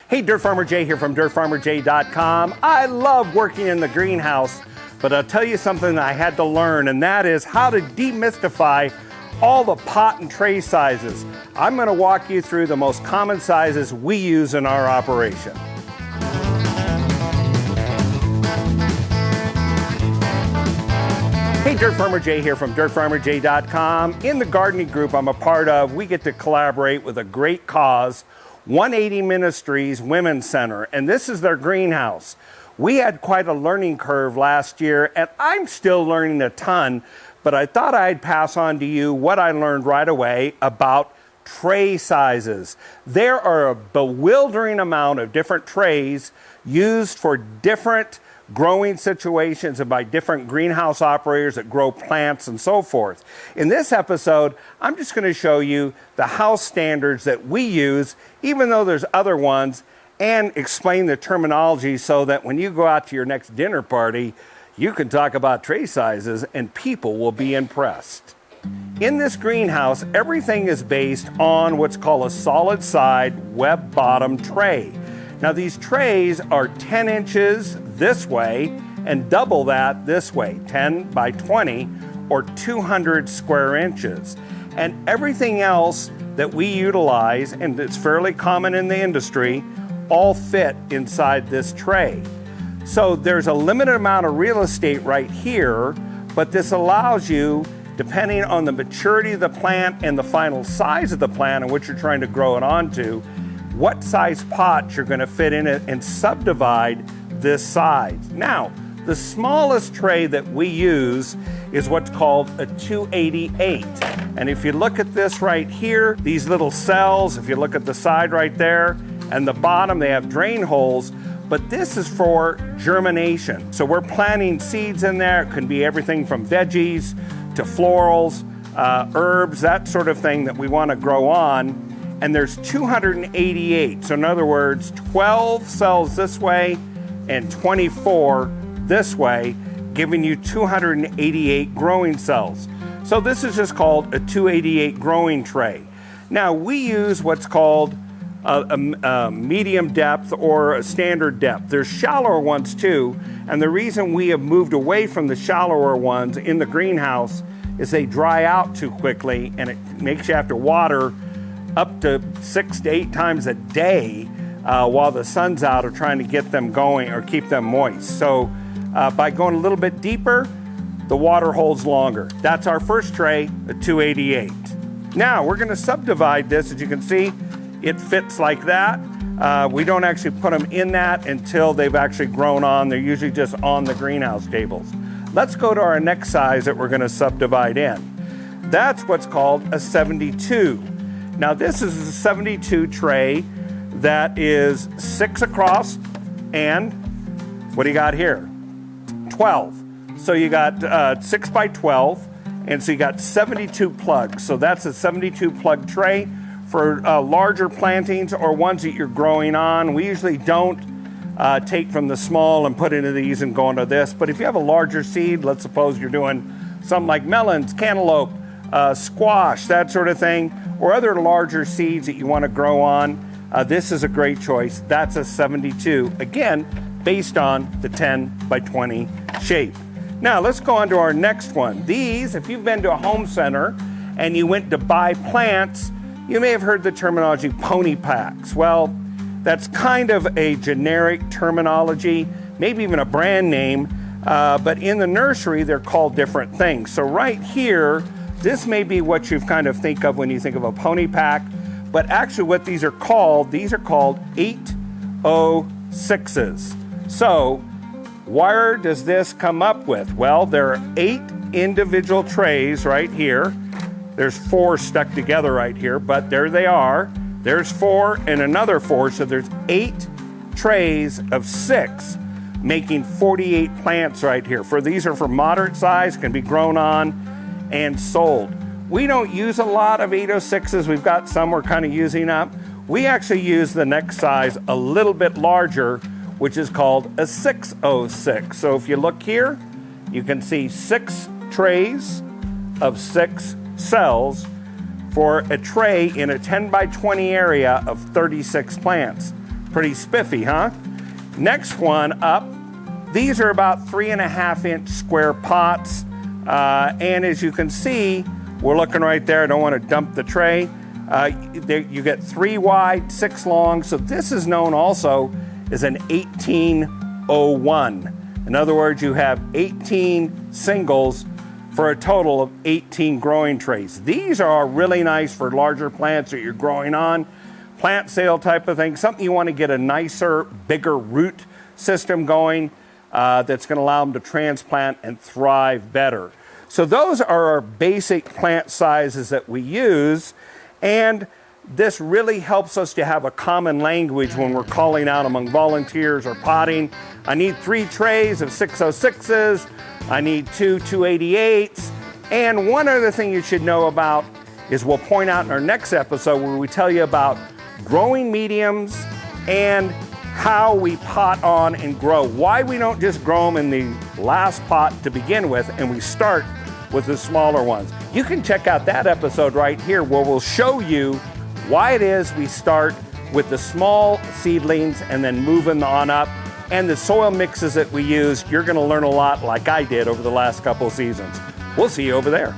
Hey, DirtFarmerJay here from DirtFarmerJay.com. I love working in the greenhouse, but I'll tell you something that I had to learn, and that is how to demystify all the pot and tray sizes. I'm going to walk you through the most common sizes we use in our operation. Hey, DirtFarmerJay here from DirtFarmerJay.com. In the gardening group I'm a part of, we get to collaborate with a great cause, 180 Ministries Women's Center, and this is their greenhouse. We had quite a learning curve last year, and I'm still learning a ton, but I thought I'd pass on to you what I learned right away about tray sizes. There are a bewildering amount of different trays used for different growing situations and by different greenhouse operators that grow plants and so forth. In this episode, I'm just going to show you the house standards that we use, even though there's other ones, and explain the terminology so that when you go out to your next dinner party, you can talk about tray sizes and people will be impressed. In this greenhouse, everything is based on what's called a solid side web bottom tray. Now these trays are 10 inches this way and double that this way, 10 by 20 or 200 square inches. And everything else that we utilize, and it's fairly common in the industry, all fit inside this tray. So there's a limited amount of real estate right here, but this allows you, depending on the maturity of the plant and the final size of the plant and what you're trying to grow it onto, what size pot you're going to fit in it and subdivide this size. Now, the smallest tray that we use is what's called a 288. And if you look at this right here, these little cells, if you look at the side right there and the bottom, they have drain holes, but this is for germination. So we're planting seeds in there. It can be everything from veggies to florals, herbs, that sort of thing that we want to grow on. And there's 288. So in other words, 12 cells this way and 24 this way, giving you 288 growing cells. So this is just called a 288 growing tray. Now we use what's called a medium depth or a standard depth. There's shallower ones too, and the reason we have moved away from the shallower ones in the greenhouse is they dry out too quickly and it makes you have to water up to 6 to 8 times a day while the sun's out or trying to get them going or keep them moist. So by going a little bit deeper, the water holds longer. That's our first tray, a 288. Now we're going to subdivide this. As you can see, it fits like that. We don't actually put them in that until they've actually grown on. They're usually just on the greenhouse tables. Let's go to our next size that we're going to subdivide in. That's what's called a 72. Now this is a 72 tray that is 6 across and what do you got here? 12. So you got 6 by 12 and so you got 72 plugs. So that's a 72 plug tray for larger plantings or ones that you're growing on. We usually don't take from the small and put into these and go into this, but if you have a larger seed, let's suppose you're doing something like melons, cantaloupe, squash, that sort of thing, or other larger seeds that you want to grow on, this is a great choice. That's a 72, again, based on the 10 by 20 shape. Now let's go on to our next one. These, if you've been to a home center and you went to buy plants, you may have heard the terminology pony packs. Well, that's kind of a generic terminology, maybe even a brand name, but in the nursery they're called different things. So right here, this may be what you kind of think of when you think of a pony pack, but actually what these are called 806s. So where does this come up with? Well, there are 8 individual trays right here. There's 4 stuck together right here, but there they are. There's 4 and another 4, so there's 8 trays of 6, making 48 plants right here. These are for moderate size, can be grown on and sold. We don't use a lot of 806s. We've got some we're kind of using up. We actually use the next size a little bit larger, which is called a 606. So if you look here, you can see 6 trays of 6 cells for a tray in a 10 by 20 area of 36 plants. Pretty spiffy, huh? Next one up, these are about 3.5-inch square pots. And as you can see, we're looking right there. I don't want to dump the tray. You get 3 wide, 6 long. So this is known also as an 1801. In other words, you have 18 singles for a total of 18 growing trays. These are really nice for larger plants that you're growing on, plant sale type of thing, something you want to get a nicer, bigger root system going that's going to allow them to transplant and thrive better. So those are our basic plant sizes that we use, and this really helps us to have a common language when we're calling out among volunteers or potting. I need 3 trays of 606s, I need 2 288s, and one other thing you should know about is we'll point out in our next episode where we tell you about growing mediums and how we pot on and grow. Why we don't just grow them in the last pot to begin with and we start with the smaller ones. You can check out that episode right here where we'll show you why it is we start with the small seedlings and then moving on up, and the soil mixes that we use. You're going to learn a lot like I did over the last couple of seasons. We'll see you over there.